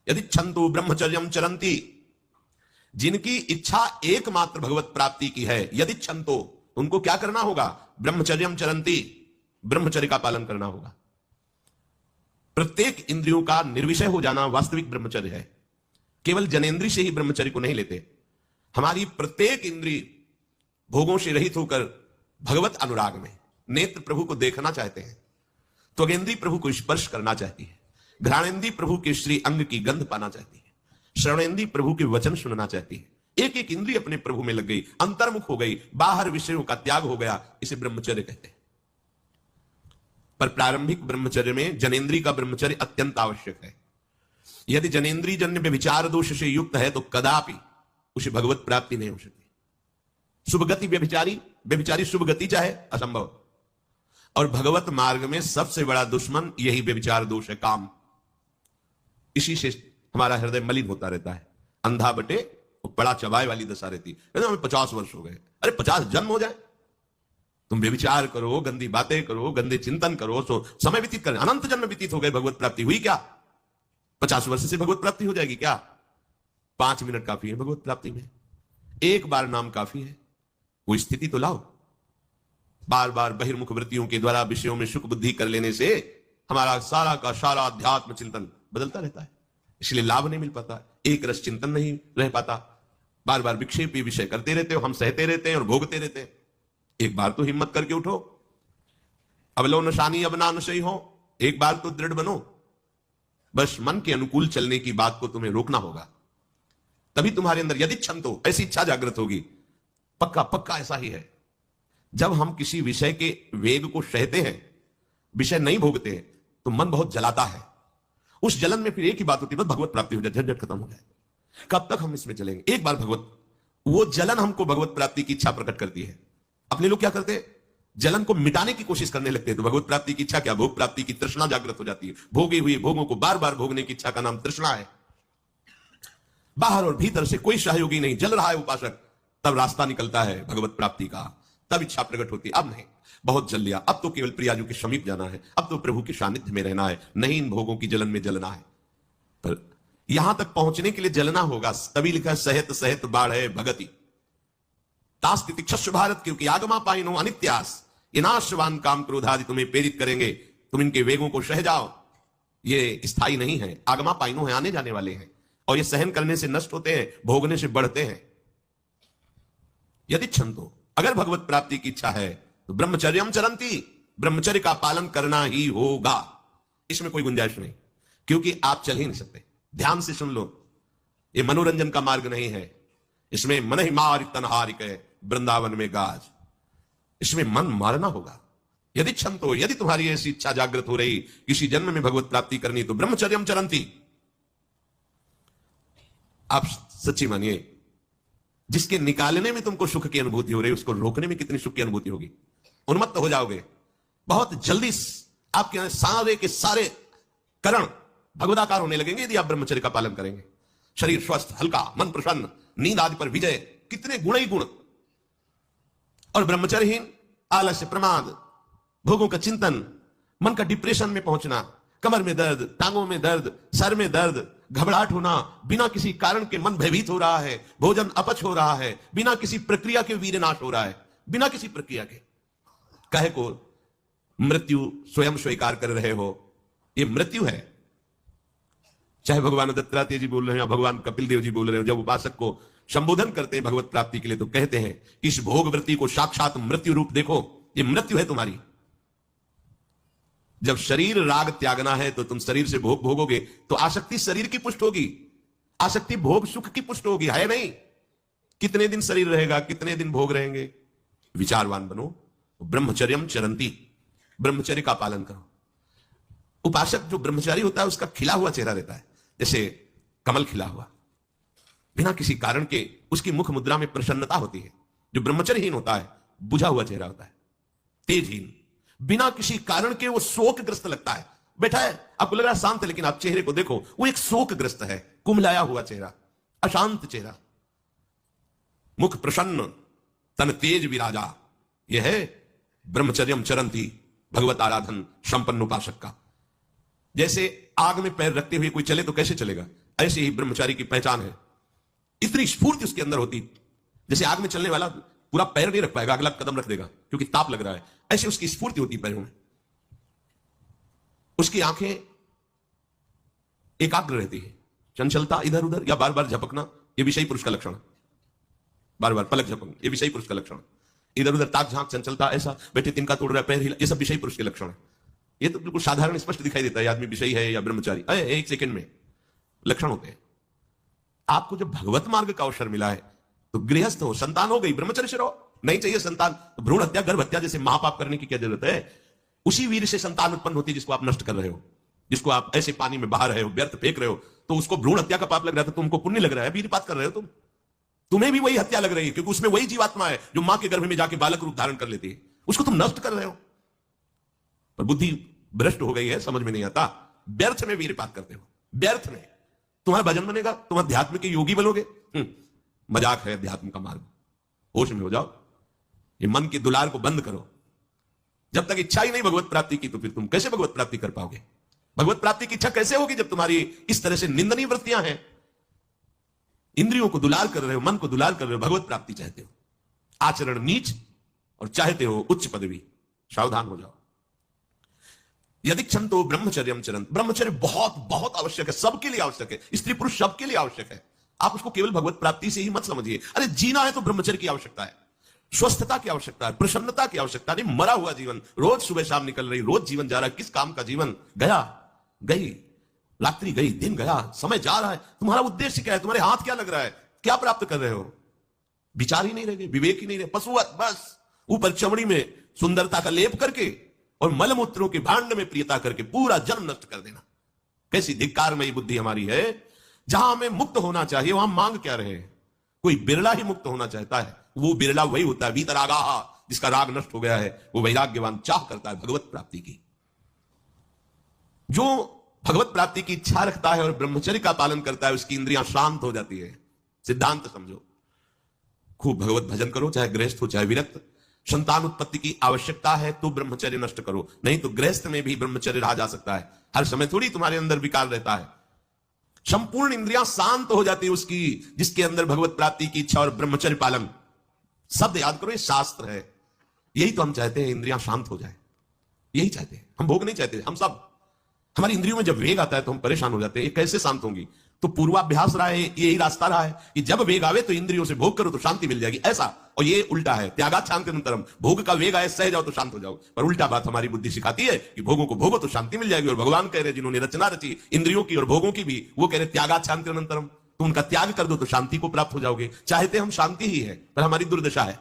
यदि छंतु ब्रह्मचर्यम चरंती, जिनकी इच्छा एकमात्र भगवत प्राप्ति की है, यदि छंतो, उनको क्या करना होगा? ब्रह्मचर्यम चरंती, ब्रह्मचर्य का पालन करना होगा। प्रत्येक इंद्रियों का निर्विषय हो जाना वास्तविक ब्रह्मचर्य है। केवल जनेन्द्रिय से ही ब्रह्मचर्य को नहीं लेते। हमारी प्रत्येक इंद्रिय भोगों से रहित होकर भगवत अनुराग में नेत्र प्रभु को देखना चाहते हैं, त्वगेंद्रिय प्रभु को स्पर्श करना चाहती है, घ्राणेन्द्रिय प्रभु के श्री अंग की गंध पाना चाहती है, श्रवणेन्द्रिय प्रभु के वचन सुनना चाहती है। एक एक इंद्रिय अपने प्रभु में लग गई, अंतर्मुख हो गई, बाहर विषयों का त्याग हो गया। इसे ब्रह्मचर्य कहते हैं। पर प्रारंभिक ब्रह्मचर्य में जनेन्द्रिय का ब्रह्मचर्य अत्यंत आवश्यक है। यदि जनेन्द्रिय जन्य व्यभिचार दोष से युक्त है तो कदापि उसे भगवत प्राप्ति नहीं हो सकती। शुभ गति व्यभिचारी शुभ गति चाहे, असंभव। और भगवत मार्ग में सबसे बड़ा दुश्मन यही व्यभिचार दोष है, काम। इसी से हमारा हृदय मलिन होता रहता है। अंधा बटे बड़ा चबाए वाली दशा रहती है। हमें 50 वर्ष हो गए, अरे 50 जन्म हो जाए, तुम व्यभिचार करो, गंदी बातें करो, गंदे चिंतन करो, सो समय व्यतीत करें, अनंत जन्म व्यतीत हो गए, भगवत प्राप्ति हुई क्या? 50 वर्ष से भगवत प्राप्ति हो जाएगी क्या? 5 मिनट काफी है भगवत प्राप्ति में। एक बार नाम काफी है। वो स्थिति तो लाओ। बार बार बहिर्मुख वृत्तियों के द्वारा विषयों में सुख बुद्धि कर लेने से हमारा सारा का सारा अध्यात्म चिंतन बदलता रहता है, इसलिए लाभ नहीं मिल पाता, एक रस चिंतन नहीं रह पाता। बार बार विक्षेपी विषय करते रहते हो, हम सहते रहते हैं और भोगते रहते हैं। एक बार तो हिम्मत करके उठो, अवलो नशानी अब ना नशई हो, एक बार तो दृढ़ बनो। बस मन के अनुकूल चलने की बात को तुम्हें रोकना होगा, तभी तुम्हारे अंदर यदि छंतो, ऐसी इच्छा जागृत होगी। पक्का पक्का ऐसा ही है। जब हम किसी विषय के वेग को सहते हैं, विषय नहीं भोगते हैं, तो मन बहुत जलाता है। उस जलन में फिर एक ही बात होती है, बस भगवत प्राप्ति हो जाए, झंझट खत्म हो जाए। कब तक हम इसमें चलेंगे? एक बार भगवत, वो जलन हमको भगवत प्राप्ति की इच्छा प्रकट करती है। अपने लोग क्या करते हैं? जलन को मिटाने की कोशिश करने लगते हैं। तो भगवत प्राप्ति की इच्छा क्या? भोग प्राप्ति की तृष्णा जागृत हो जाती है। भोगी हुई भोगों को बार बार भोगने की इच्छा का नाम तृष्णा है। बाहर और भीतर से कोई सहयोगी नहीं, जल रहा है उपासक, तब रास्ता निकलता है भगवत प्राप्ति का, तब इच्छा प्रकट होती है। अब नहीं, बहुत जल लिया, अब तो केवल प्रियाजू के समीप जाना है, अब तो प्रभु के सानिध्य में रहना है, नहीं इन भोगों की जलन में जलना है। पर यहां तक पहुंचने के लिए जलना होगा, तभी लिखा है सहित सहित बाढ़ है भगति तास्तितिक्षस्व भारत, क्योंकि आगमा पाइनो अनित्यास, ये नाशवान काम क्रोधादि तुम्हें प्रेरित करेंगे, तुम इनके वेगों को सह जाओ। ये स्थायी नहीं है, आगमा पाइनो है, आने जाने वाले हैं, और ये सहन करने से नष्ट होते हैं, भोगने से बढ़ते हैं। यदि छंतो, अगर भगवत प्राप्ति की इच्छा है तो ब्रह्मचर्यम चरंती, ब्रह्मचर्य का पालन करना ही होगा। इसमें कोई गुंजाइश नहीं, क्योंकि आप चल ही नहीं सकते। ध्यान से सुन लो, ये मनोरंजन का मार्ग नहीं है। इसमें मन ही मार तनहारिक है वृंदावन में गाज, इसमें मन मारना होगा। यदि छंतो, यदि तुम्हारी ऐसी इच्छा जागृत हो रही किसी जन्म में भगवत प्राप्ति करनी, तो ब्रह्मचर्यम चरंती। आप सच्ची मानिए, जिसके निकालने में तुमको सुख की अनुभूति हो रही, उसको रोकने में कितनी सुख की अनुभूति होगी। उन्मत्त हो जाओगे बहुत जल्दी, आपके सारे के सारे करण भगवदाकार होने लगेंगे यदि आप ब्रह्मचर्य का पालन करेंगे। शरीर स्वस्थ, हल्का, मन प्रसन्न, नींद आदि पर विजय, कितने गुण ही गुण। और ब्रह्मचर्यहीन आलस्य, प्रमाद, भोगों का चिंतन, मन का डिप्रेशन में पहुंचना, कमर में दर्द, टांगों में दर्द, सर में दर्द, घबराहट होना, बिना किसी कारण के मन भयभीत हो रहा है, भोजन अपच हो रहा है, बिना किसी प्रक्रिया के वीरनाश हो रहा है, बिना किसी प्रक्रिया के। कहे को मृत्यु स्वयं स्वीकार कर रहे हो, ये मृत्यु है। चाहे भगवान दत्तात्रेय जी बोल रहे हैं या भगवान कपिल देव जी बोल रहे हो, जब उपासक को संबोधन करते हैं भगवत प्राप्ति के लिए, तो कहते हैं इस भोग वृत्ति को साक्षात मृत्यु रूप देखो, ये मृत्यु है तुम्हारी। जब शरीर राग त्यागना है तो तुम शरीर से भोग भोगोगे, तो आसक्ति शरीर की पुष्ट होगी, आसक्ति भोग सुख की पुष्ट होगी, है नहीं। कितने दिन शरीर रहेगा, कितने दिन भोग रहेंगे। विचारवान बनो, ब्रह्मचर्यम चरंती, ब्रह्मचर्य का पालन करो। उपासक जो ब्रह्मचारी होता है उसका खिला हुआ चेहरा रहता है, जैसे कमल खिला हुआ, बिना किसी कारण के उसकी मुख मुद्रा में प्रसन्नता होती है। जो ब्रह्मचर्यहीन होता है बुझा हुआ चेहरा होता है, तेजहीन, बिना किसी कारण के वो शोकग्रस्त लगता है। बैठा है, आपको लग रहा है शांत है, लेकिन आप चेहरे को देखो, वो एक शोकग्रस्त है, कुमलाया हुआ चेहरा, अशांत चेहरा, मुख प्रसन्न, तन तेज विराजा। यह है ब्रह्मचर्यम चरंती, भगवत आराधन संपन्न उपासक का। जैसे आग में पैर रखते हुए कोई चले तो कैसे चलेगा? ऐसे ही ब्रह्मचारी की पहचान है। इतनी स्फूर्ति उसके अंदर होती, जैसे आग में चलने वाला पूरा पैर नहीं रख पाएगा, अगला कदम रख देगा क्योंकि ताप लग रहा है, ऐसे उसकी स्फूर्ति होती पैरों में। उसकी आंखें एकाग्र रहती है, चंचलता इधर उधर या बार बार झपकना, यह विषयी पुरुष का लक्षण है। बार बार पलक झपकना, यह विषयी पुरुष का लक्षण है। इधर उधर ताक झांक, चंचलता, ऐसा बैठे तिनका तोड़ रहा है, पैर हिला, ये सब विषयी पुरुष के लक्षण है। ये तो बिल्कुल साधारण स्पष्ट दिखाई देता है आदमी विषयी है या ब्रह्मचारी, एक सेकंड में लक्षण होते हैं। आपको जब भगवत मार्ग का अवसर मिला है तो गृहस्थ हो, संतान हो गई, ब्रह्मचर्य से रहो। नहीं चाहिए संतान तो भ्रूण हत्या, गर्भ हत्या जैसे महापाप करने की क्या जरूरत है? उसी वीर से संतान उत्पन्न होती है जिसको आप नष्ट कर रहे हो, जिसको आप ऐसे पानी में बहा रहे हो, व्यर्थ फेंक रहे हो, तो उसको भ्रूण हत्या का पाप लग रहा था, तुमको पुण्य लग रहा है, वीरपात कर रहे हो तुम्हें भी वही हत्या लग रही है, क्योंकि उसमें वही जीवात्मा है जो मां के गर्भ में जाके बालक रूप धारण कर लेती है, उसको तुम नष्ट कर रहे हो। पर बुद्धि भ्रष्ट हो गई है, समझ में नहीं आता, व्यर्थ में वीरपात करते हो, व्यर्थ में। तुम्हारा भजन बनेगा, तुम अध्यात्म के योगी बनोगे, मजाक है अध्यात्म का मार्ग। होश में हो जाओ, ये मन की दुलार को बंद करो। जब तक इच्छा ही नहीं भगवत प्राप्ति की, तो फिर तुम कैसे भगवत प्राप्ति कर पाओगे? भगवत प्राप्ति की इच्छा कैसे होगी जब तुम्हारी इस तरह से निंदनीय वृत्तियां हैं? इंद्रियों को दुलार कर रहे हो, मन को दुलार कर रहे हो, भगवत प्राप्ति चाहते हो, आचरण नीच और चाहते हो उच्च पदवी। सावधान हो जाओ। यदि क्षंतो ब्रह्मचर्यम चरंत, ब्रह्मचर्य बहुत बहुत आवश्यक है, सबके लिए आवश्यक है, स्त्री पुरुष सबके लिए आवश्यक है। आप उसको केवल भगवत प्राप्ति से ही मत समझिए। अरे जीना है तो ब्रह्मचर्य की आवश्यकता है, स्वस्थता की आवश्यकता है, प्रसन्नता की आवश्यकता नहीं। मरा हुआ जीवन, रोज सुबह शाम निकल रही, रोज जीवन जा रहा है, किस काम का जीवन? गया, गई रात्रि, गई दिन, गया समय, जा रहा है। तुम्हारा उद्देश्य क्या है? तुम्हारे हाथ क्या लग रहा है? क्या प्राप्त कर रहे हो? विचार ही नहीं रहे, विवेक ही नहीं रहे, पशुवत बस ऊपर चमड़ी में सुंदरता का लेप करके और मलमूत्रों के भांड में प्रियता करके पूरा जन्म नष्ट कर देना। कैसी धिक्कारमयी बुद्धि हमारी है। जहां हमें मुक्त होना चाहिए वहां मांग क्या रहे? कोई बिरला ही मुक्त होना चाहता है, वो बिरला वही होता है वीतरागाहा, जिसका राग नष्ट हो गया है, वो वैराग्यवान चाह करता है भगवत प्राप्ति की। जो भगवत प्राप्ति की इच्छा रखता है और ब्रह्मचर्य का पालन करता है, उसकी इंद्रियां शांत हो जाती है। सिद्धांत समझो, खूब भगवत भजन करो, चाहे गृहस्थ हो चाहे विरक्त। संतान उत्पत्ति की आवश्यकता है तो ब्रह्मचर्य नष्ट करो, नहीं तो गृहस्थ में भी ब्रह्मचर्य रहा जा सकता है। हर समय थोड़ी तुम्हारे अंदर विकार रहता है। संपूर्ण इंद्रियां शांत हो जाती है उसकी, जिसके अंदर भगवत प्राप्ति की इच्छा और ब्रह्मचर्य पालन। शब्द याद करो, ये शास्त्र है। यही तो हम चाहते हैं, इंद्रियां शांत हो जाए, यही चाहते हैं हम। भोग नहीं चाहते हम सब। हमारी इंद्रियों में जब वेग आता है तो हम परेशान हो जाते हैं, ये कैसे शांत होंगी? तो पूर्वाभ्यास रहा है, यही रास्ता रहा है कि जब वेग आवे तो इंद्रियों से भोग करो तो शांति मिल जाएगी, ऐसा। और ये उल्टा है, त्यागात शांतिरंतरम। भोग का वेग आए, सह जाओ तो शांत हो जाओ। पर उल्टा बात हमारी बुद्धि सिखाती है कि भोगों को भोगो तो शांति मिल जाएगी। और भगवान कह रहे जिन्होंने रचना रची इंद्रियों की और भोगों की भी, वो कह रहे त्यागात शांतिरंतरम, तो उनका त्याग कर दो तो शांति को प्राप्त हो जाओगे। चाहते हम शांति ही है, पर हमारी दुर्दशा है।